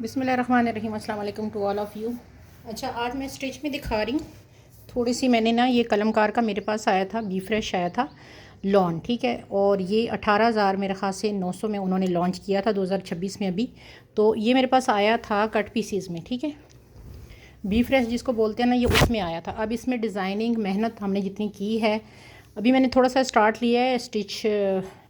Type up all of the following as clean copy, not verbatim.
बिस्मिल्लाहिर्रहमानिर्रहीम। अस्सलाम वालेकुम टू ऑल ऑफ़ यू। अच्छा, आज मैं स्टिच में दिखा रही हूँ थोड़ी सी। मैंने ना ये कलमकार का मेरे पास आया था, बी फ्रेश आया था लॉन, ठीक है। और ये 18,000 मेरे ख़्याल से 900 में उन्होंने लॉन्च किया था 2026 में अभी। तो ये मेरे पास आया था कट पीसीज में, ठीक है। बी फ्रेश जिसको बोलते हैं ना, ये उसमें आया था। अब इसमें डिज़ाइनिंग मेहनत हमने जितनी की है, अभी मैंने थोड़ा सा स्टार्ट लिया है स्टिच,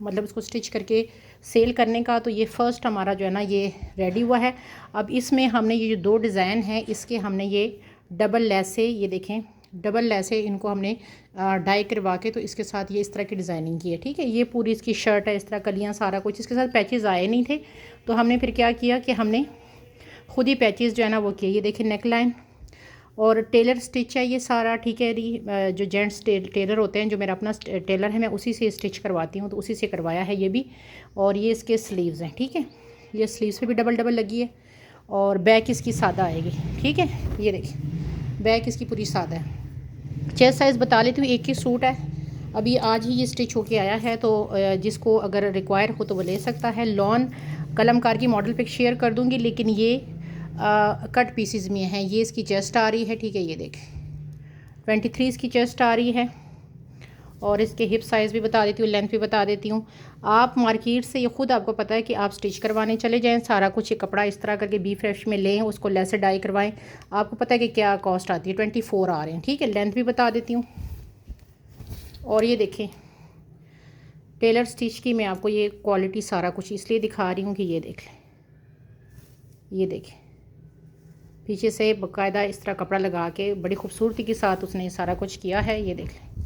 मतलब इसको स्टिच करके सेल करने का। तो ये फ़र्स्ट हमारा जो है ना ये रेडी हुआ है। अब इसमें हमने ये जो दो डिज़ाइन हैं, इसके हमने ये डबल लेस से, ये देखें डबल लेस है, इनको हमने डाई करवा के तो इसके साथ ये इस तरह की डिज़ाइनिंग की है, ठीक है। ये पूरी इसकी शर्ट है, इस तरह कलियाँ सारा कुछ। इसके साथ पैचेस आए नहीं थे, तो हमने फिर क्या किया कि हमने ख़ुद ही पैचेस जो है ना वो किए। ये देखिए नेक लाइन और टेलर स्टिच है ये सारा, ठीक है। जो जेंट्स टेलर होते हैं, जो मेरा अपना टेलर है, मैं उसी से स्टिच करवाती हूँ, तो उसी से करवाया है ये भी। और ये इसके स्लीव्स हैं, ठीक है। ये स्लीव्स पे भी डबल डबल लगी है और बैक इसकी सादा आएगी, ठीक है। ये देखिए बैक इसकी पूरी सादा है। चेस्ट साइज़ बता लेती हूँ, एक ही सूट है, अभी आज ही ये स्टिच होके आया है। तो जिसको अगर रिक्वायर हो तो वो ले सकता है। लॉन कलमकार की मॉडल पिक शेयर कर दूँगी, लेकिन ये कट पीसीज में है। ये इसकी चेस्ट आ रही है, ठीक है। ये देखें 23 इसकी चेस्ट आ रही है। और इसके हिप साइज़ भी बता देती हूँ, लेंथ भी बता देती हूँ। आप मार्केट से ये ख़ुद आपको पता है कि आप स्टिच करवाने चले जाएं, सारा कुछ ये कपड़ा इस तरह करके बी फ्रेश में लें, उसको लेस डाई करवाएं, आपको पता है कि क्या कॉस्ट आती है। 24 आ रहे हैं, ठीक है। लेंथ भी बता देती हूँ। और ये देखें टेलर स्टिच की मैं आपको ये क्वालिटी सारा कुछ इसलिए दिखा रही हूँ कि ये देख लें, ये देखें पीछे से बाकायदा इस तरह कपड़ा लगा के बड़ी खूबसूरती के साथ उसने सारा कुछ किया है, ये देख लें।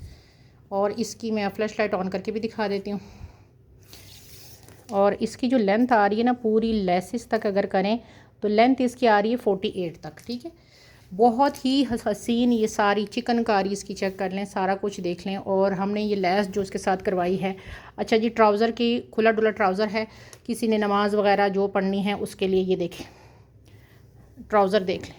और इसकी मैं फ्लैश लाइट ऑन करके भी दिखा देती हूँ। और इसकी जो लेंथ आ रही है ना, पूरी लेसिस तक अगर करें तो लेंथ इसकी आ रही है 48 तक, ठीक है। बहुत ही हसीन ये सारी चिकनकारी इसकी चेक कर लें, सारा कुछ देख लें। और हमने ये लेस जो इसके साथ करवाई है, अच्छा जी ट्राउज़र की खुला डुला ट्राउज़र है, किसी ने नमाज़ वगैरह जो पढ़नी है उसके लिए। ये देखें ट्राउज़र देख लें,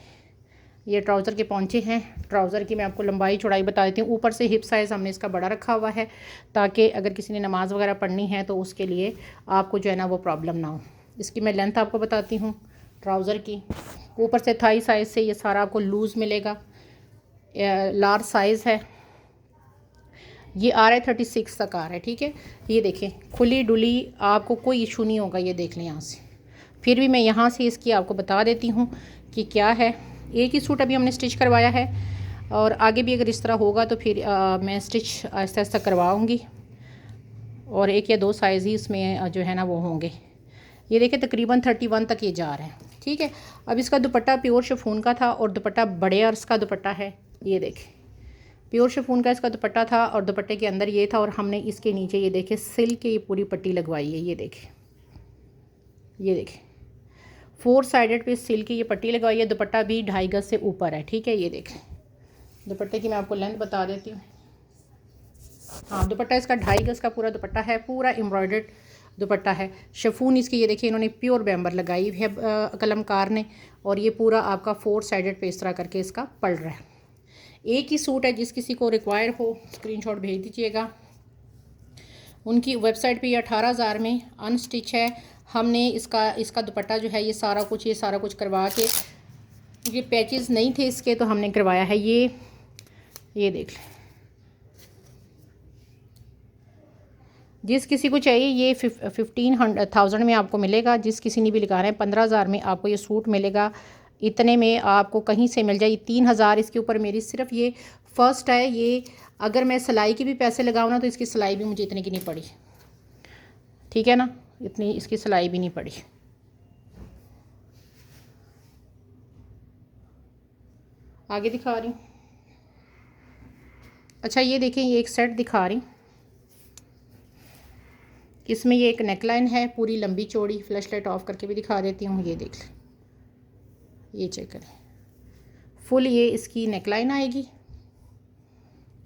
ये ट्राउज़र के पौंचे हैं। ट्राउज़र की मैं आपको लंबाई चौड़ाई बता देती हूँ। ऊपर से हिप साइज़ हमने इसका बड़ा रखा हुआ है, ताकि अगर किसी ने नमाज़ वगैरह पढ़नी है तो उसके लिए आपको जो है ना वो प्रॉब्लम ना हो। इसकी मैं लेंथ आपको बताती हूँ ट्राउज़र की। ऊपर से थाई साइज़ से ये सारा आपको लूज़ मिलेगा, लार्ज साइज़ है। ये आ रहा है 36 तक आ रहा है, ठीक है। ये देखें खुली डुली, आपको कोई इशू नहीं होगा। ये देख लें यहाँ से, फिर भी मैं यहाँ से इसकी आपको बता देती हूँ कि क्या है। एक ही सूट अभी हमने स्टिच करवाया है, और आगे भी अगर इस तरह होगा तो फिर मैं स्टिच आहिस्ता आहिस्ता करवाऊँगी। और एक या दो साइज़ ही इसमें जो है ना वो होंगे। ये देखिए तकरीबन 31 तक ये जा रहा है, ठीक है। अब इसका दुपट्टा प्योर शिफॉन का था और दुपट्टा बड़े अर्स का दुपट्टा है। ये देखें प्योर शिफॉन का इसका दुपट्टा था और दुपट्टे के अंदर ये था, और हमने इसके नीचे ये देखें सिल्क की ये पूरी पट्टी लगवाई है। ये देखें, ये देखें 4 साइडेड पे सिल्क की ये पट्टी लगवाई है। दुपट्टा भी 2.5 गज से ऊपर है, ठीक है। ये देखें दुपट्टे की मैं आपको लेंथ बता देती हूँ। हाँ, दुपट्टा इसका 2.5 गज का पूरा दुपट्टा है, पूरा एम्ब्रॉयडर्ड दुपट्टा है। शिफॉन इसकी ये देखिए इन्होंने प्योर बैम्बर लगाई है कलमकार ने, और ये पूरा आपका 4 साइडेड पे इस तरह करके इसका पड़ रहा है। एक ही सूट है, जिस किसी को रिक्वायर हो स्क्रीनशॉट भेज दीजिएगा। उनकी वेबसाइट पे ये 18,000 में अनस्टिच है। हमने इसका दुपट्टा जो है ये सारा कुछ करवा के, ये पैचेस नहीं थे इसके तो हमने करवाया है। ये देख लें, जिस किसी को चाहिए ये 15,000 में आपको मिलेगा। जिस किसी ने भी लिखा है 15,000 में आपको ये सूट मिलेगा। इतने में आपको कहीं से मिल जाए। 3,000 इसके ऊपर मेरी सिर्फ ये फ़र्स्ट है। ये अगर मैं सिलाई के भी पैसे लगाऊँ ना तो इसकी सिलाई भी मुझे इतने की नहीं पड़ी, ठीक है ना, इतनी इसकी सिलाई भी नहीं पड़ी। आगे दिखा रही हूँ। अच्छा ये देखें, ये एक सेट दिखा रही, इसमें ये एक नेकलाइन है पूरी लंबी चौड़ी। फ्लैश लाइट ऑफ करके भी दिखा देती हूँ। ये देख लें, ये चेक करें, फुल ये इसकी नेकलाइन आएगी।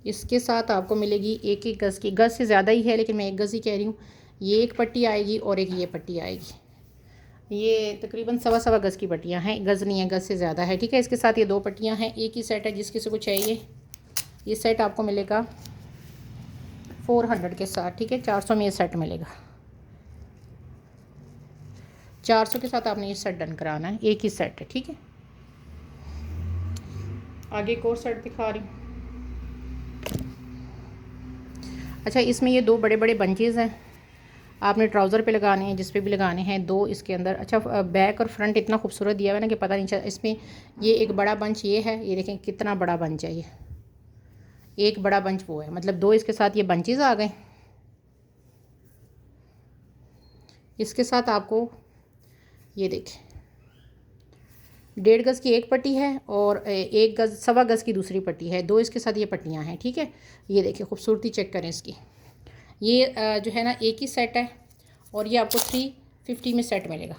इसके साथ आपको मिलेगी 1-1 गज़ की, गज़ से ज़्यादा ही है लेकिन मैं 1 गज़ ही कह रही हूँ। ये एक पट्टी आएगी और एक ये पट्टी आएगी। ये तकरीबन 1.25 गज़ की पट्टियाँ हैं, गज़ नहीं है, गज़ से ज़्यादा है, ठीक है। इसके साथ ये 2 पट्टियाँ हैं। एक ही सेट है, जिस किसी को चाहिए ये सेट आपको मिलेगा 400 के साथ, ठीक है। 400 में ये सेट मिलेगा। 400 के साथ आपने ये सेट डन कराना है, एक ही सेट है, ठीक है। आगे एक और सेट दिखा रही हूँ। अच्छा, इसमें ये 2 बड़े बड़े बंचेज़ हैं, आपने ट्राउज़र पे लगाने हैं, जिस पे भी लगाने हैं, 2 इसके अंदर। अच्छा, बैक और फ्रंट इतना खूबसूरत दिया हुआ है ना कि पता नहीं चला। इसमें ये एक बड़ा बंच ये है, ये देखें कितना बड़ा बंच है, ये एक बड़ा बंच वो है, मतलब 2 इसके साथ ये बंचेज़ आ गए। इसके साथ आपको ये देखें 1.5 गज़ की एक पट्टी है और 1 गज़ 1.25 गज़ की दूसरी पट्टी है, 2 इसके साथ ये पट्टियाँ हैं, ठीक है। ये देखिए खूबसूरती चेक करें इसकी। ये जो है ना एक ही सेट है और ये आपको 350 में सेट मिलेगा।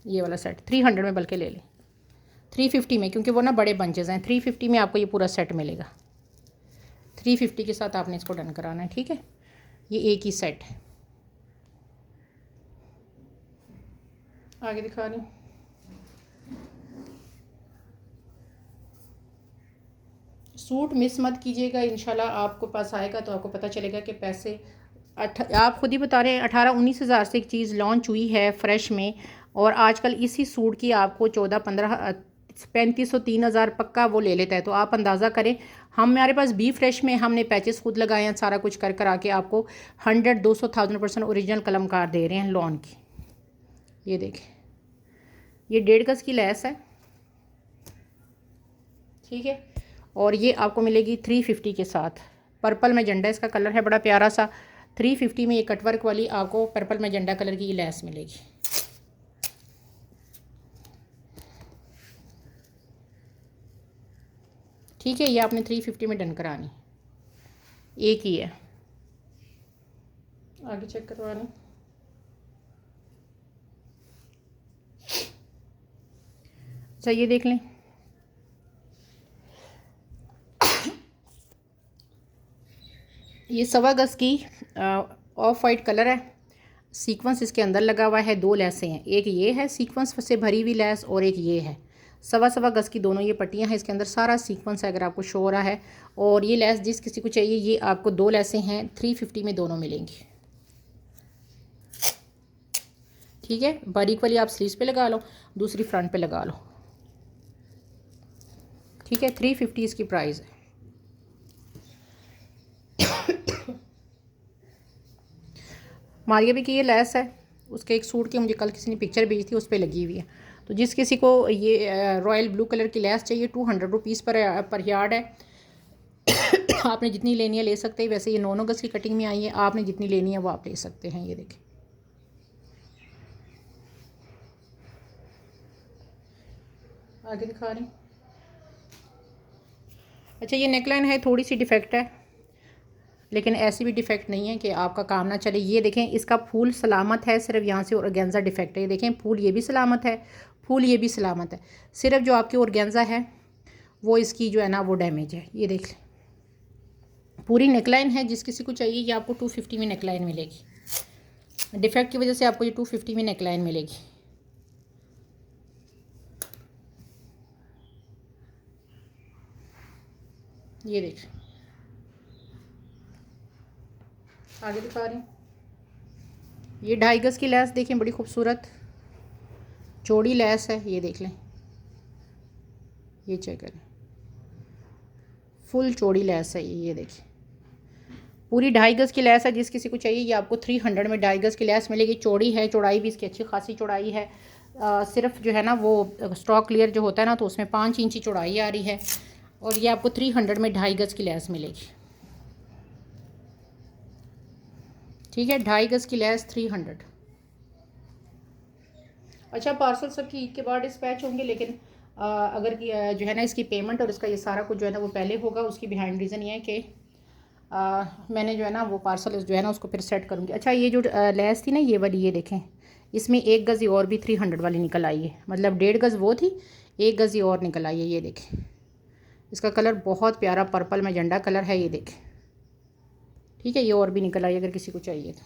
ये वाला सेट 300 में बल्कि ले लें, 350 में, क्योंकि वो ना बड़े बंचेज़ हैं। 350 में आपको ये पूरा सेट मिलेगा। 350 के साथ आपने इसको डन कराना है, ठीक है। ये एक ही सेट है। आगे दिखा रही हूँ। सूट मिस मत कीजिएगा, इंशाल्लाह आपको पास आएगा तो आपको पता चलेगा कि पैसे आप खुद ही बता रहे हैं 18-19 हज़ार से एक चीज़ लॉन्च हुई है फ़्रेश में, और आजकल इसी सूट की आपको 14-15 3500 3000 पक्का वो ले लेता है। तो आप अंदाज़ा करें, हमारे पास बी फ्रेश में हमने पैचेस खुद लगाए हैं, सारा कुछ कर आके आपको 100-200,000% ओरिजिनल कलमकार दे रहे हैं लॉन की। ये देखें, ये 1.5 गज़ की लेस है, ठीक है। और ये आपको मिलेगी 350 के साथ। पर्पल मैजेंडा इसका कलर है, बड़ा प्यारा सा। 350 में ये कटवर्क वाली आपको पर्पल मैजेंडा कलर की लेस मिलेगी। ठीक है, ये आपने 350 में डन करानी, एक ही है। आगे चेक करवानी। अच्छा, ये देख लें, ये 1.25 गज़ की ऑफ वाइट कलर है, सीक्वेंस इसके अंदर लगा हुआ है। 2 लेसें हैं, एक ये है सीक्वेंस से भरी हुई लेस और एक ये है। 1.25 गज़ की दोनों ये पट्टियां हैं, इसके अंदर सारा सीक्वेंस है, अगर आपको शो हो रहा है। और ये लेस जिस किसी को चाहिए, ये आपको 2 लेसें हैं, 350 में दोनों मिलेंगी, ठीक है। बारीक वाली आप स्लीव्स पे लगा लो, दूसरी फ्रंट पे लगा लो, ठीक है। 350 इसकी प्राइस है। मारिया भी की ये लेस है, उसके एक सूट की मुझे कल किसी ने पिक्चर भेजी थी, उस पर लगी हुई है। तो जिस किसी को ये रॉयल ब्लू कलर की लेस चाहिए, 200 रुपीज़ पर यार्ड है। आपने जितनी लेनी है ले सकते हैं। वैसे ये 9 गज़ की कटिंग में आई है, आपने जितनी लेनी है वो आप ले सकते हैं। ये देखें, आगे दिखा रही हूँ। अच्छा, ये नेकलाइन है, थोड़ी सी डिफेक्ट है, लेकिन ऐसी भी डिफेक्ट नहीं है कि आपका काम ना चले। ये देखें, इसका फूल सलामत है, सिर्फ यहाँ से ऑर्गेन्जा डिफेक्ट है। ये देखें, फूल ये भी सलामत है, फूल ये भी सलामत है, सिर्फ जो आपकी ऑर्गेन्जा है वो इसकी जो है ना वो डैमेज है। ये देख लें, पूरी नेकलाइन है। जिस किसी को चाहिए ये आपको 250 में नेकलाइन मिलेगी। डिफेक्ट की वजह से आपको ये 250 में नेकलाइन मिलेगी। ये देख, आगे दिखा रही हूँ। ये 2.5 गज़ की लेस देखें, बड़ी खूबसूरत चौड़ी लेस है। ये देख लें, ये चेक करें, फुल चौड़ी लेस है ये देखें, पूरी 2.5 गज़ की लेस है। जिस किसी को चाहिए ये आपको 300 में 2.5 गज़ की लेस मिलेगी। चौड़ी है, चौड़ाई भी इसकी अच्छी खासी चौड़ाई है। सिर्फ जो है ना वो स्टॉक क्लियर जो होता है ना, तो उसमें 5 इंची चौड़ाई आ रही है। और ये आपको 300 में 2.5 गज़ की लेस मिलेगी, ठीक है। 2.5 गज़ की लेस 300। अच्छा, पार्सल सबकी ईद के बाद डिस्पैच होंगे, लेकिन अगर जो है ना इसकी पेमेंट और इसका ये सारा कुछ जो है ना वो पहले होगा। उसकी बिहाइंड रीज़न ये है कि मैंने जो है ना वो पार्सल जो है ना उसको फिर सेट करूँगी। अच्छा, ये जो लेस थी ना ये वाली, ये देखें, इसमें 1 गज़ और भी 300 वाली निकल आई है, मतलब 1.5 गज़ वो थी, 1 गज़ और निकल आई है। ये देखें, इसका कलर बहुत प्यारा पर्पल मैजेंडा कलर है। ये देखें, ठीक है, ये और भी निकल आई अगर किसी को चाहिए तो।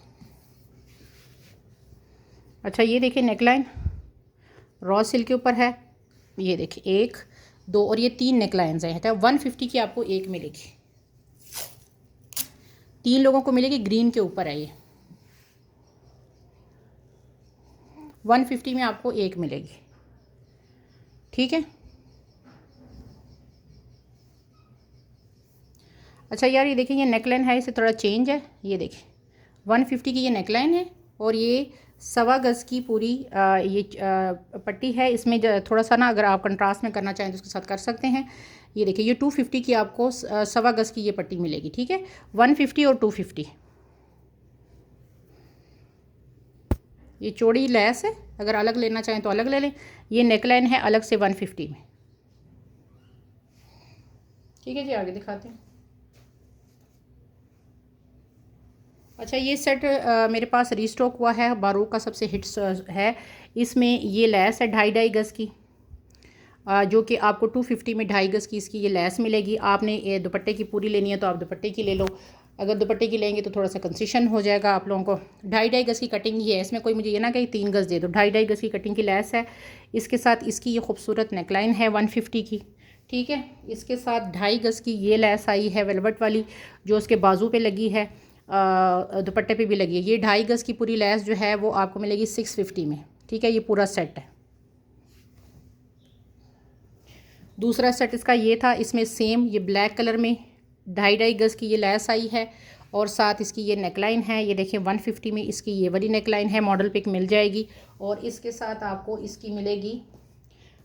अच्छा, ये देखें, नेकलाइन रॉ सिल्क के ऊपर है। ये देखिए, 1 2 और ये 3 नेकलाइंस हैं। 150 की आपको एक मिलेगी, 3 लोगों को मिलेगी। ग्रीन के ऊपर है ये, 150 में आपको एक मिलेगी, ठीक है। अच्छा यार ये देखिए, ये नेकलाइन है, इसे थोड़ा चेंज है, ये देखिए 150 की ये नेकलाइन है और ये 1.25 गज़ की पूरी पट्टी है। इसमें थोड़ा सा ना अगर आप कंट्रास्ट में करना चाहें तो उसके साथ कर सकते हैं। ये देखिए ये 250 की आपको 1.25 गज़ की ये पट्टी मिलेगी, ठीक है। 150 और 250। ये चौड़ी लैस है, अगर अलग लेना चाहें तो अलग ले लें। ये नेकलाइन है अलग से 150 में, ठीक है जी। आगे दिखाते हैं। अच्छा ये सेट मेरे पास रीस्टॉक हुआ है, बारोक का सबसे हिट्स है। इसमें ये लैस है 2.5 गज़ की, जो कि आपको 250 में 2.5 गज़ की इसकी ये लैस मिलेगी। आपने ये दुपट्टे की पूरी लेनी है तो आप दुपट्टे की ले लो, अगर दुपट्टे की लेंगे तो थोड़ा सा कंसेशन हो जाएगा आप लोगों को। 2.5 गज़ की कटिंग ही है, इसमें कोई मुझे ये ना कहीं 3 गज़ दे दो। 2.5 गज़ की कटिंग की लैस है। इसके साथ इसकी ये खूबसूरत नेकलाइन है 150 की, ठीक है। इसके साथ 2.5 गज़ की ये लैस आई है वेलवेट वाली, जो उसके बाजू पे लगी है, दुपट्टे पे भी लगी है। ये 2.5 गज़ की पूरी लैस जो है वो आपको मिलेगी 650 में, ठीक है। ये पूरा सेट है। दूसरा सेट इसका ये था, इसमें सेम ये ब्लैक कलर में 2.5 गज़ की ये लैस आई है और साथ इसकी ये नेकलाइन है। ये देखें 150 में इसकी ये वाली नेकलाइन है, मॉडल पिक मिल जाएगी। और इसके साथ आपको इसकी मिलेगी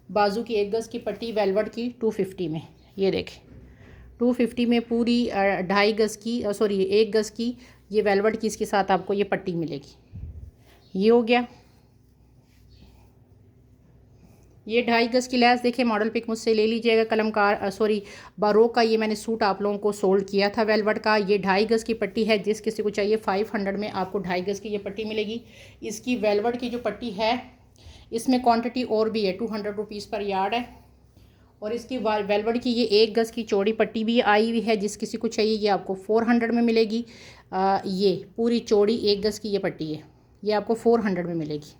बाजू की 1 गज़ की पट्टी वेलवेट की 250 में। ये देखें 250 में पूरी 2.5 गज़ की 1 गज़ की ये वेलवेट की इसके साथ आपको ये पट्टी मिलेगी। ये हो गया। ये 2.5 गज़ की लैस देखें, मॉडल पिक मुझसे ले लीजिएगा। कलमकार बारोक का ये मैंने सूट आप लोगों को सोल्ड किया था वेलवेट का। ये 2.5 गज़ की पट्टी है, जिस किसी को चाहिए 500 में आपको 2.5 गज़ की ये पट्टी मिलेगी। इसकी वेलवेट की जो पट्टी है इसमें क्वांटिटी और भी है, 200 रुपीज़ पर यार्ड है। और इसकी वेलवेट की ये 1 गज़ की चौड़ी पट्टी भी आई हुई है, जिस किसी को चाहिए ये आपको 400 में मिलेगी। ये पूरी चौड़ी 1 गज़ की ये पट्टी है, ये आपको 400 में मिलेगी।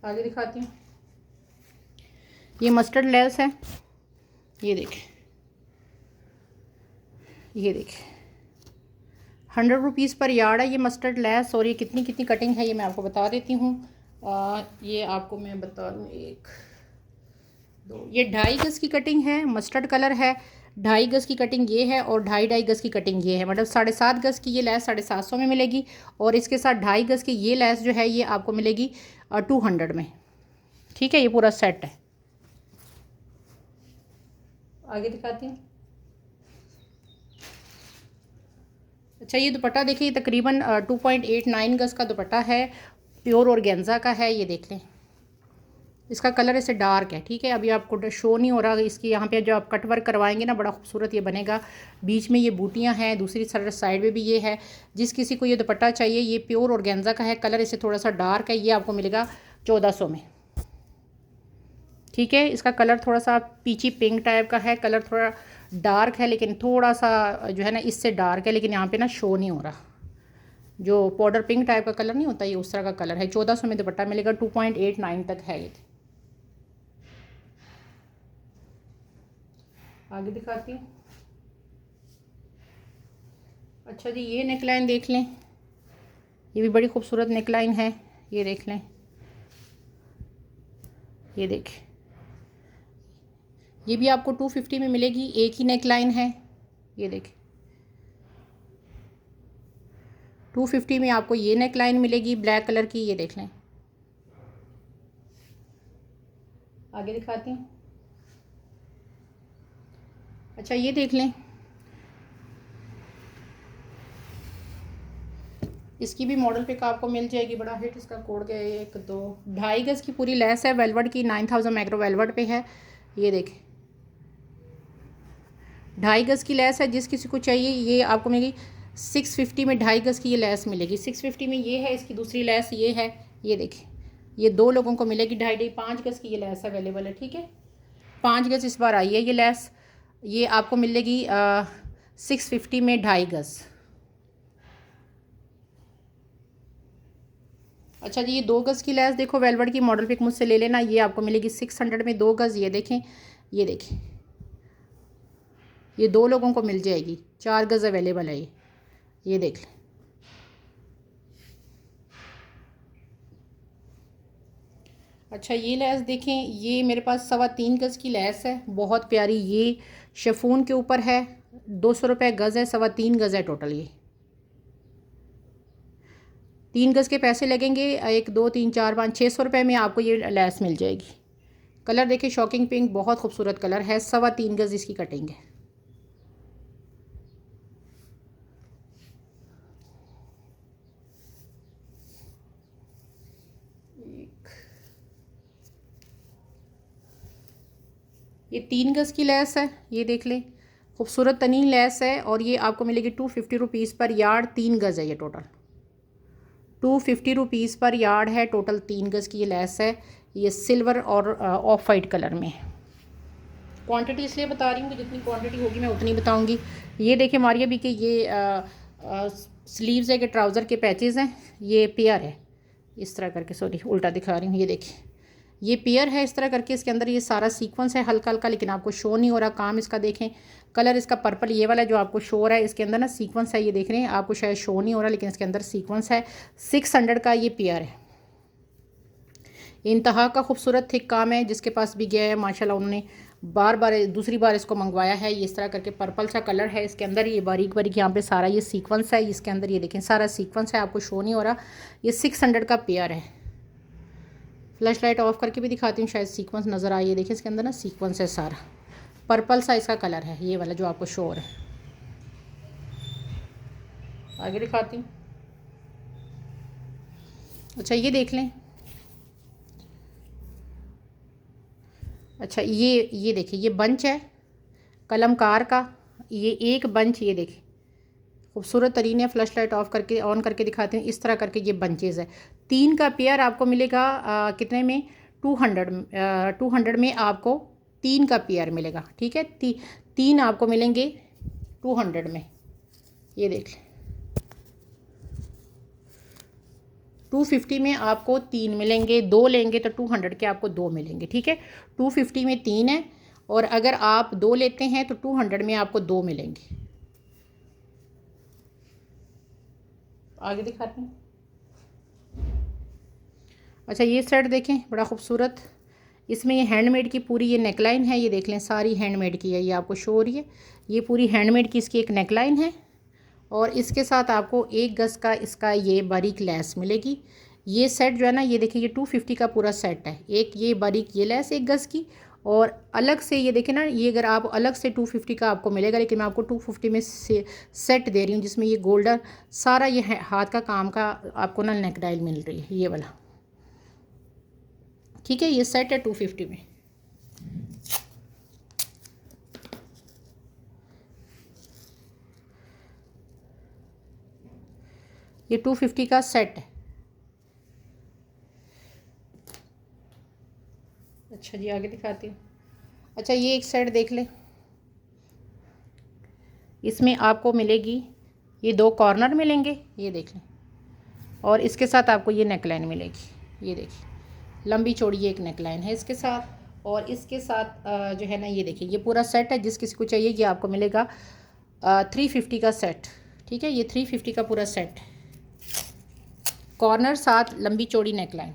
आगे दिखाती हूँ। ये मस्टर्ड लेस है, ये देखें, ये देखें 100 रुपीज़ पर यार्ड है ये मस्टर्ड लेस। और ये कितनी कितनी कटिंग है ये मैं आपको बता देती हूँ। ये आपको मैं बता दूँ, 1 2, ये 2.5 गज़ की कटिंग है, मस्टर्ड कलर है। 2.5 गज़ की कटिंग ये है और 2.5 गज़ की कटिंग ये है, मतलब 7.5 गज़ की ये लेस 750 में मिलेगी। और इसके साथ 2.5 गज़ की ये लेस जो है ये आपको मिलेगी 200 में, ठीक है। ये पूरा सेट है। आगे दिखाती हूँ। अच्छा ये दुपट्टा देखिए, तकरीबन 2.89 गज़ का दुपट्टा है, प्योर ऑर्गेन्जा का है। ये देख लें, इसका कलर ऐसे डार्क है, ठीक है। अभी आपको शो नहीं हो रहा, इसकी यहाँ पे जो आप कट वर्क करवाएंगे ना बड़ा खूबसूरत ये बनेगा। बीच में ये बूटियाँ हैं, दूसरी साइड में भी ये है। जिस किसी को ये दुपट्टा चाहिए, ये प्योर ऑर्गेन्जा का है, कलर इसे थोड़ा सा डार्क है। ये आपको मिलेगा 1400 में, ठीक है। इसका कलर थोड़ा सा पीची पिंक टाइप का है, कलर थोड़ा डार्क है, लेकिन थोड़ा सा जो है ना इससे डार्क है, लेकिन यहाँ पे ना शो नहीं हो रहा। जो पाउडर पिंक टाइप का कलर नहीं होता, ये उस तरह का कलर है। 1400 में दुपट्टा मिलेगा, 2.89 तक है ये। आगे दिखाती हूँ। अच्छा जी ये नेकलाइन देख लें, ये भी बड़ी खूबसूरत नेकलाइन है। ये देख लें, ये देखें, ये भी आपको 250 में मिलेगी, एक ही नेकलाइन है। ये देखें 250 में आपको ये नेकलाइन मिलेगी ब्लैक कलर की। ये देख लें। आगे दिखाती हूँ। अच्छा ये देख लें, इसकी भी मॉडल पिक आपको मिल जाएगी। बड़ा हिट इसका कोड क्या है, 1 2 2.5 गज़ की पूरी लेस है, वेलवेट की 9000 माइक्रो वेलवेट पे है। ये देखें 2.5 गज़ की लेस है, जिस किसी को चाहिए ये आपको मिलेगी 650 में। 2.5 गज़ की ये लेस मिलेगी 650 में। ये है इसकी दूसरी लेस, ये है। ये देखें ये 2 लोगों को मिलेगी। 5 गज़ की ये लेस अवेलेबल है, ठीक है। 5 गज़ इस बार आई है ये लेस, ये आपको मिलेगी 650 में 2.5 गज़। अच्छा जी ये 2 गज़ की लेस देखो, वेलवेट की मॉडल पिक मुझसे ले लेना, ये आपको मिलेगी 600 में 2 गज़। ये देखें, ये देखें, ये 2 लोगों को मिल जाएगी, 4 गज़ अवेलेबल है ये देख लें। अच्छा ये लेस देखें, ये मेरे पास 3.25 गज़ की लेस है, बहुत प्यारी। ये शिफॉन के ऊपर है, 200 रुपये गज़ है, 3.25 गज़ है टोटल। ये 3 गज़ के पैसे लगेंगे 1 2 3 4 5 600 रुपये में आपको ये लेस मिल जाएगी। कलर देखिए, शॉकिंग पिंक, बहुत खूबसूरत कलर है। 3.25 गज़ इसकी कटिंग है। ये 3 गज़ की लेस है, ये देख लें, खूबसूरत तनीन लेस है। और ये आपको मिलेगी 250 रुपीज़ पर यार्ड। 3 गज़ है ये टोटल, 250 रुपीज़ पर यार्ड है टोटल। 3 गज़ की ये लेस है। ये सिल्वर और ऑफ वाइट कलर में। क्वांटिटी इसलिए बता रही हूँ कि जितनी क्वांटिटी होगी मैं उतनी बताऊँगी। ये देखिए मारिया भी कि ये स्लीव्स है कि ट्राउज़र के पैचेज़ हैं। ये पेयर है इस तरह करके, सॉरी उल्टा दिखा रही हूँ। ये देखिए ये पेयर है इस तरह करके, इसके अंदर ये सारा सीक्वेंस है हल्का हल्का, लेकिन आपको शो नहीं हो रहा। काम इसका देखें, कलर इसका पर्पल, ये वाला जो आपको शो हो रहा है इसके अंदर ना सीक्वेंस है। ये देख रहे हैं, आपको शायद शो नहीं हो रहा, लेकिन इसके अंदर सीक्वेंस है। 600 का ये पेयर है। इंतहा का खूबसूरत थिक काम है। जिसके पास भी गया है माशाल्लाह, उन्होंने बार बार दूसरी बार इसको मंगवाया है। ये इस तरह करके पर्पल सा कलर है इसके अंदर। ये बारीक बारीक यहाँ पे सारा ये सीक्वेंस है इसके अंदर। ये देखें सारा सीक्वेंस है, आपको शो नहीं हो रहा। ये 600 का पेयर है। फ्लैश लाइट ऑफ करके भी दिखाती हूँ, शायद सीक्वेंस नज़र आए। ये देखिए इसके अंदर ना सीक्वेंस है सारा, पर्पल सा इसका कलर है, ये वाला जो आपको शो हो रहा है। आगे दिखाती हूँ। अच्छा ये देख लें। अच्छा ये देखिए, ये बंच है कलमकार का। ये एक बंच, ये देखिए खूबसूरत तरीन है। फ्लैश लाइट ऑफ करके ऑन करके दिखाते हैं। इस तरह करके ये बंचेज़ है। 3 का पेयर आपको मिलेगा कितने में? 200 में आपको 3 का पेयर मिलेगा। ठीक है, 3 आपको मिलेंगे 200 में। ये देख लें, 250 में आपको 3 मिलेंगे। 2 लेंगे तो 200 के आपको 2 मिलेंगे। ठीक है, 250 में 3 है, और अगर आप 2 लेते हैं तो 200 में आपको 2 मिलेंगे। आगे दिखाते हैं। अच्छा ये सेट देखें, बड़ा खूबसूरत। इसमें ये हैंडमेड की पूरी ये नेकलाइन है। ये देख लें, सारी हैंडमेड की है। ये आपको शो हो रही है, ये पूरी हैंडमेड की इसकी एक नेकलाइन है। और इसके साथ आपको 1 गज़ का इसका ये बारीक लेस मिलेगी। ये सेट जो है ना, ये देखिए, ये 250 का पूरा सेट है। एक ये बारीक ये लेस 1 गज़ की, और अलग से ये देखें ना, ये अगर आप अलग से 250 का आपको मिलेगा, लेकिन मैं आपको 250 में से सेट दे रही हूँ, जिसमें ये गोल्डन सारा ये हाथ का काम का आपको ना नेक डाइल मिल रही है, ये वाला। ठीक है, ये सेट है 250 में। ये 250 का सेट है। अच्छा जी आगे दिखाती हूँ। अच्छा ये एक सेट देख ले, इसमें आपको मिलेगी ये 2 कॉर्नर मिलेंगे, ये देख लें, और इसके साथ आपको ये नेकलाइन मिलेगी। ये देखिए लंबी चौड़ी ये एक नेकलाइन है इसके साथ, और इसके साथ जो है ना, ये देखिए ये पूरा सेट है। जिस किसी को चाहिए ये आपको मिलेगा 350 का सेट। ठीक है, ये 350 का पूरा सेट, कॉर्नर साथ लंबी चौड़ी नेकलाइन।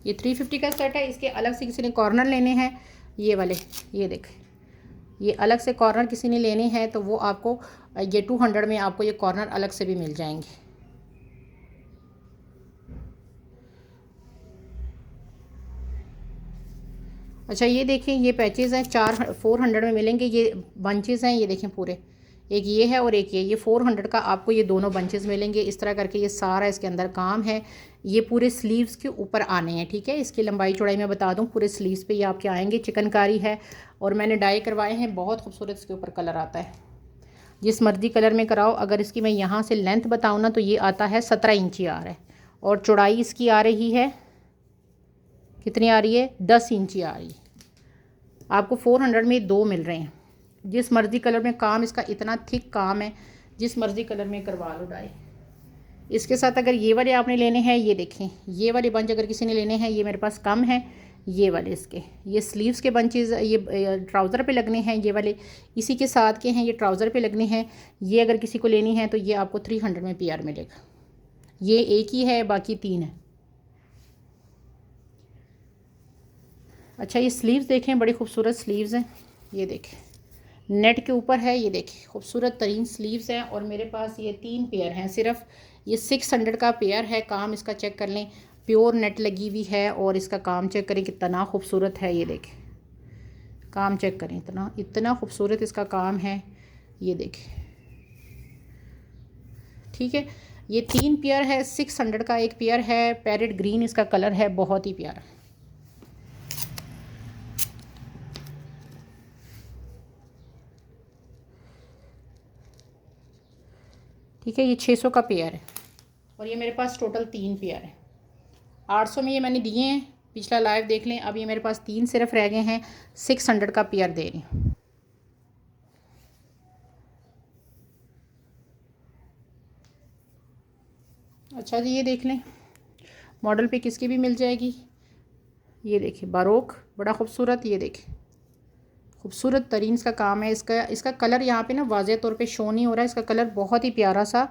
ये 350 का सेट है। इसके अलग से किसी ने कॉर्नर लेने हैं, ये वाले, ये देखें, ये अलग से कॉर्नर किसी ने लेने हैं तो वो आपको ये 200 में आपको ये कॉर्नर अलग से भी मिल जाएंगे। अच्छा ये देखें, ये पैचेस हैं, 400 में मिलेंगे। ये बंचेस हैं, ये देखें पूरे, एक ये है और एक ये 400 का आपको ये दोनों बंचेस मिलेंगे। इस तरह करके ये सारा इसके अंदर काम है। ये पूरे स्लीव्स के ऊपर आने हैं। ठीक है, इसकी लंबाई चौड़ाई मैं बता दूं, पूरे स्लीव्स पे ये आपके आएंगे। चिकनकारी है और मैंने डाई करवाए हैं, बहुत खूबसूरत इसके ऊपर कलर आता है। जिस मर्जी कलर में कराओ। अगर इसकी मैं यहाँ से लेंथ बताऊँ ना, तो ये आता है 17 इंची आ रहा है, और चौड़ाई इसकी आ रही है, कितनी आ रही है? 10 इंची आ रही है। आपको 400 में 2 मिल रहे हैं। जिस मर्ज़ी कलर में काम, इसका इतना थिक काम है, जिस मर्ज़ी कलर में करवा लो डाई। इसके साथ अगर ये वाले आपने लेने हैं, ये देखें, ये वाले बंच अगर किसी ने लेने हैं, ये मेरे पास कम है। ये वाले इसके, ये स्लीव्स के बंचेस, ये ट्राउज़र पे लगने हैं, ये वाले इसी के साथ के हैं, ये ट्राउज़र पे लगने हैं। ये अगर किसी को लेनी है तो ये आपको 300 में PR मिलेगा। ये एक ही है, बाकी 3 है। अच्छा ये स्लीव्स देखें, बड़ी खूबसूरत स्लीव्स हैं, ये देखें नेट के ऊपर है, ये देखें खूबसूरत तरीन स्लीव्स हैं। और मेरे पास ये 3 पेयर हैं सिर्फ। ये 600 का पेयर है। काम इसका चेक कर लें, प्योर नेट लगी हुई है। और इसका काम चेक करें कितना खूबसूरत है, ये देखें काम चेक करें, इतना इतना खूबसूरत इसका काम है, ये देखें। ठीक है, ये 3 पेयर है, 600 का एक पेयर है। पैरेट ग्रीन इसका कलर है, बहुत ही प्यारा। ठीक है, ये 600 का पेयर है। और ये मेरे पास टोटल 3 पेयर है। 800 में ये मैंने दिए हैं, पिछला लाइव देख लें। अब ये मेरे पास 3 सिर्फ रह गए हैं, 600 का पेयर दे रही हूँ। अच्छा जी, ये देख लें, मॉडल पे किसकी भी मिल जाएगी। ये देखिए बारोक, बड़ा खूबसूरत, ये देखें खूबसूरत तरीन इसका काम है। इसका कलर यहाँ पे ना वाज़ेह तौर पे शो नहीं हो रहा है। इसका कलर बहुत ही प्यारा सा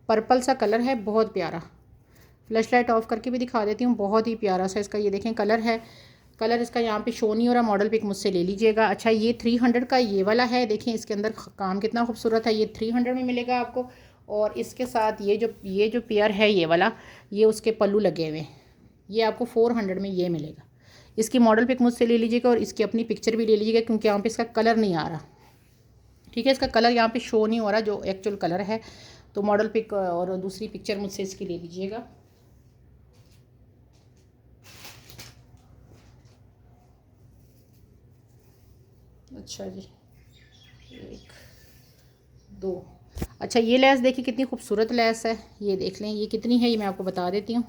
पर्पल सा कलर है, बहुत प्यारा। फ्लैश लाइट ऑफ करके भी दिखा देती हूँ, बहुत ही प्यारा सा इसका ये देखें कलर है। कलर इसका यहाँ पे शो नहीं हो रहा, मॉडल पिक मुझसे ले लीजिएगा। अच्छा ये 300 का ये वाला है, देखें इसके अंदर काम कितना खूबसूरत है। ये 300 में मिलेगा आपको। और इसके साथ ये जो पेयर है ये वाला, ये उसके पल्लू लगे हुए हैं, ये आपको 400 में ये मिलेगा। इसकी मॉडल पिक मुझसे ले लीजिएगा और इसकी अपनी पिक्चर भी ले लीजिएगा, क्योंकि यहाँ पे इसका कलर नहीं आ रहा। ठीक है, इसका कलर यहाँ पे शो नहीं हो रहा जो एक्चुअल कलर है। तो मॉडल पिक और दूसरी पिक्चर मुझसे इसकी ले लीजिएगा। अच्छा जी, 1 2। अच्छा ये लेस देखिए कितनी खूबसूरत लेस है, ये देख लें। ये कितनी है ये मैं आपको बता देती हूँ।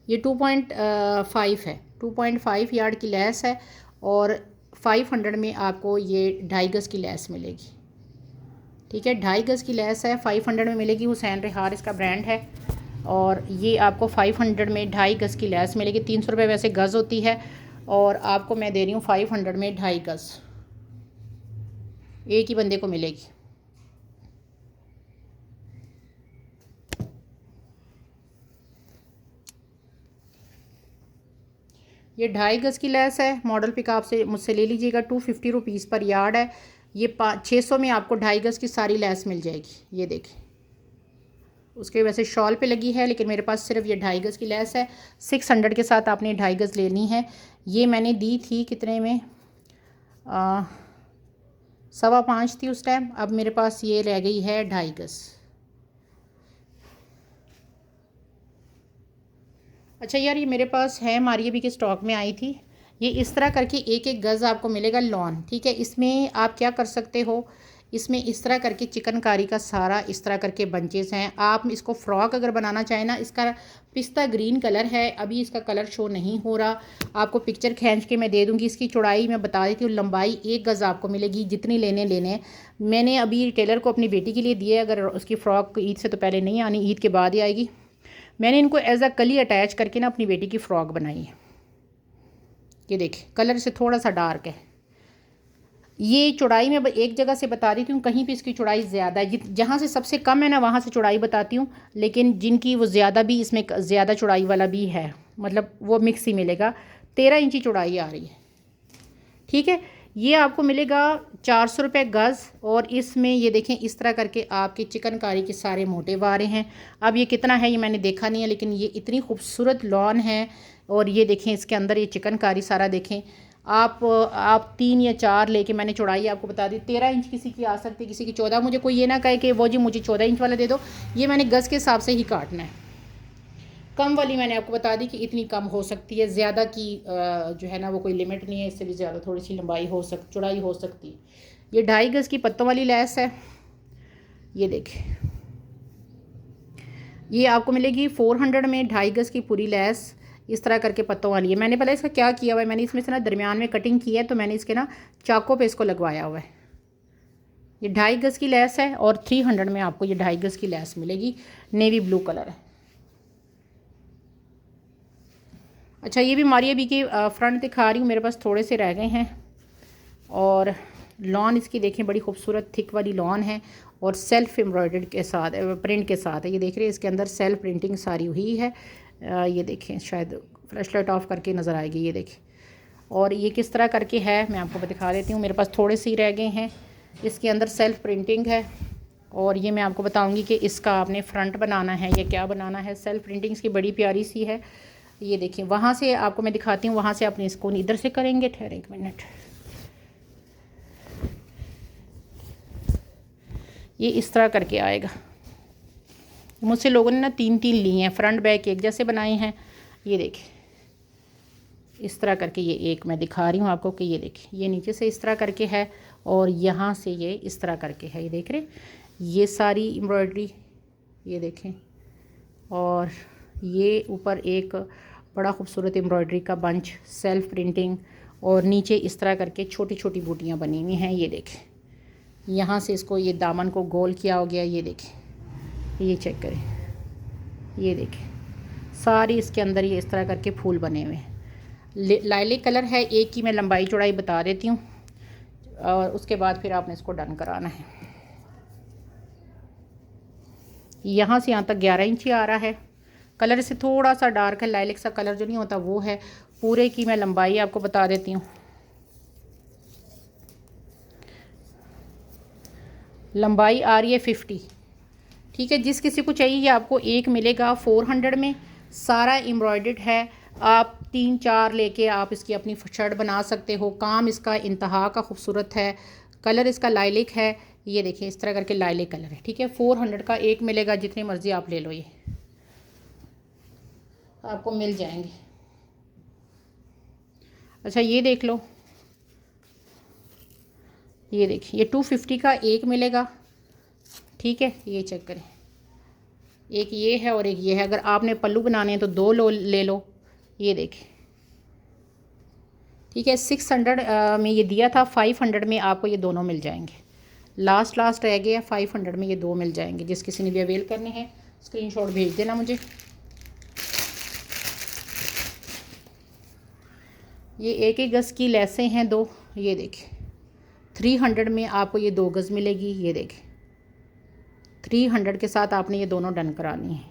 ये 2.5 है, 2.5 यार्ड की लेस है। और 500 में आपको ये 2.5 गज़ की लेस मिलेगी। ठीक है, 2.5 गज़ की लेस है, 500 में मिलेगी। हुसैन रिहार इसका ब्रांड है। और ये आपको 500 में 2.5 गज़ की लेस मिलेगी। 300 रुपये वैसे गज़ होती है, और आपको मैं दे रही हूँ 500 में 2.5 गज़, एक ही बंदे को मिलेगी। ये 2.5 गज़ की लेस है, मॉडल पिक आपसे मुझसे ले लीजिएगा। 250 रुपीज़ पर यार्ड है। ये 600 में आपको 2.5 गज़ की सारी लेस मिल जाएगी, ये देखें। उसके वैसे शॉल पे लगी है, लेकिन मेरे पास सिर्फ ये 2.5 गज़ की लेस है। 600 के साथ आपने 2.5 गज़ लेनी है। ये मैंने दी थी कितने में, 5.25 थी उस टाइम। अब मेरे पास ये रह गई है 2.5 गज़। अच्छा यार, ये मेरे पास है, मारिया भी के स्टॉक में आई थी। ये इस तरह करके एक एक गज़ आपको मिलेगा लॉन। ठीक है, इसमें आप क्या कर सकते हो, इसमें इस तरह करके चिकनकारी का सारा इस तरह करके बंचेस हैं। आप इसको फ़्रॉक अगर बनाना चाहें ना, इसका पिस्ता ग्रीन कलर है, अभी इसका कलर शो नहीं हो रहा। आपको पिक्चर खींच के मैं दे दूँगी। इसकी चौड़ाई मैं बता देती हूँ, लंबाई 1 गज़ आपको मिलेगी, जितनी लेने। मैंने अभी टेलर को अपनी बेटी के लिए दिए, अगर उसकी फ़्रॉक ईद से तो पहले नहीं आनी, ईद के बाद ही आएगी। मैंने इनको एज अ कली अटैच करके ना अपनी बेटी की फ़्रॉक बनाई है। ये देखें, कलर से थोड़ा सा डार्क है। ये चौड़ाई मैं एक जगह से बता रही हूँ, कहीं पे इसकी चौड़ाई ज़्यादा है। जहाँ से सबसे कम है ना, वहाँ से चौड़ाई बताती हूँ। लेकिन जिनकी वो ज़्यादा भी, इसमें ज़्यादा चौड़ाई वाला भी है, मतलब वो मिक्स ही मिलेगा। 13 इंची चौड़ाई आ रही है। ठीक है, ये आपको मिलेगा 400 रुपये गज़। और इसमें ये देखें इस तरह करके आपकी चिकनकारी के सारे मोटिव आ रहे हैं। अब ये कितना है ये मैंने देखा नहीं है, लेकिन ये इतनी खूबसूरत लॉन है। और ये देखें इसके अंदर ये चिकनकारी सारा देखें। आप 3 या 4 लेके, मैंने चौड़ाई आपको बता दी। 13 इंच किसी की आ सकती है, किसी की 14। मुझे कोई ये ना कहे कि वो जी मुझे 14 इंच वाला दे दो। ये मैंने गज़ के हिसाब से ही काटना है। कम वाली मैंने आपको बता दी कि इतनी कम हो सकती है, ज़्यादा की जो है ना वो कोई लिमिट नहीं है। इससे भी ज़्यादा थोड़ी सी लंबाई चौड़ाई हो सकती है। ये 2.5 गज़ की पत्तों वाली लेस है, ये देखें। ये आपको मिलेगी 400 में 2.5 गज़ की पूरी लेस इस तरह करके पत्तों वाली है। मैंने पहले इसका क्या किया हुआ है, मैंने इसमें से ना दरमियान में कटिंग की है, तो मैंने इसके ना चाकों पे इसको लगवाया हुआ है। ये 2.5 गज़ की लेस है और 300 में आपको ये 2.5 गज़ की लेस मिलेगी। नेवी ब्लू कलर है। अच्छा ये भी मारिया बी की फ्रंट दिखा रही हूँ, मेरे पास थोड़े से रह गए हैं। और लॉन इसकी देखें, बड़ी खूबसूरत थिक वाली लॉन है। और सेल्फ एम्ब्रॉयडर्ड के साथ प्रिंट के साथ है। ये देख रहे हैं इसके अंदर सेल्फ प्रिंटिंग सारी हुई है। ये देखें, शायद फ्लैश लाइट ऑफ करके नज़र आएगी, ये देखें। और ये किस तरह करके है मैं आपको दिखा देती हूँ। मेरे पास थोड़े से ही रह गए हैं। इसके अंदर सेल्फ प्रिंटिंग है और ये मैं आपको बताऊंगी कि इसका आपने फ्रंट बनाना है या क्या बनाना है। सेल्फ प्रिंटिंग इसकी बड़ी प्यारी सी है। ये देखिए, वहाँ से आपको मैं दिखाती हूँ, वहाँ से आपने इसको इधर से करेंगे। ठहरे एक मिनट। ये इस तरह करके आएगा। मुझसे लोगों ने ना 3-3 लिए हैं, फ्रंट बैक एक जैसे बनाए हैं। ये देखिए इस तरह करके, ये एक मैं दिखा रही हूँ आपको कि ये देखिए, ये नीचे से इस तरह करके है और यहाँ से ये इस तरह करके है। ये देख रहे, ये सारी एम्ब्रॉयडरी ये देखें। और ये ऊपर एक बड़ा खूबसूरत एम्ब्रॉयडरी का बंच, सेल्फ प्रिंटिंग, और नीचे इस तरह करके छोटी छोटी बूटियाँ बनी हुई हैं। ये देखें, यहाँ से इसको ये दामन को गोल किया हो गया। ये देखें, ये चेक करें, ये देखें सारी इसके अंदर ये इस तरह करके फूल बने हुए हैं। लाइलिक कलर है। एक की मैं लंबाई चौड़ाई बता देती हूँ और उसके बाद फिर आपने इसको डन कराना है। यहाँ से यहाँ तक 11 इंच आ रहा है। कलर से थोड़ा सा डार्क है, लाइलिक सा कलर जो नहीं होता वो है। पूरे की मैं लंबाई आपको बता देती हूँ। लंबाई आ रही है 50। ठीक है, जिस किसी को चाहिए ये आपको एक मिलेगा 400 में। सारा एम्ब्रॉयडर्ड है। आप 3-4 लेके आप इसकी अपनी शर्ट बना सकते हो। काम इसका इंतहा का खूबसूरत है। कलर इसका लाइलिक है। ये देखिए इस तरह करके लाइलिक कलर है। ठीक है, 400 का एक मिलेगा। जितनी मर्ज़ी आप ले लो, ये आपको मिल जाएंगे। अच्छा ये देख लो, ये देखिए ये 250 का एक मिलेगा। ठीक है, ये चेक करें, एक ये है और एक ये है। अगर आपने पल्लू बनाने हैं तो 2 ले लो। ये देखें, ठीक है। 600 में ये दिया था, 500 में आपको ये दोनों मिल जाएंगे। लास्ट रह गया 500 में ये 2 मिल जाएंगे। जिस किसी ने भी अवेल करने हैं स्क्रीनशॉट भेज देना मुझे। ये 1-1 गज़ की लेसें हैं 2। ये देखें 300 में आपको ये 2 गज़ मिलेगी। ये देखें 300 के साथ आपने ये दोनों डन करानी है।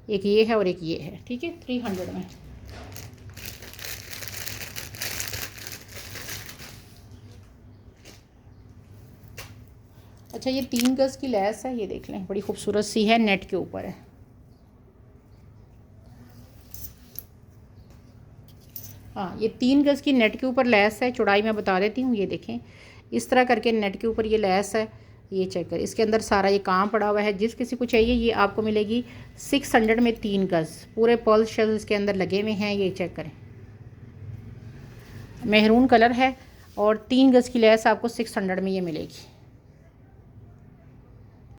एक ये है और एक ये है। ठीक है, 300 में। अच्छा ये 3 गज़ की लेस है। ये देख लें, बड़ी खूबसूरत सी है, नेट के ऊपर है। हाँ, ये 3 गज़ की नेट के ऊपर लेस है। चौड़ाई मैं बता देती हूँ। ये देखें इस तरह करके नेट के ऊपर ये लेस है। ये चेक कर, इसके अंदर सारा ये काम पड़ा हुआ है। जिस किसी को चाहिए ये आपको मिलेगी 600 में 3 गज़। पूरे पर्ल शेल्स इसके अंदर लगे हुए हैं। ये चेक करें, मेहरून कलर है और 3 गज़ की लेस आपको 600 में ये मिलेगी।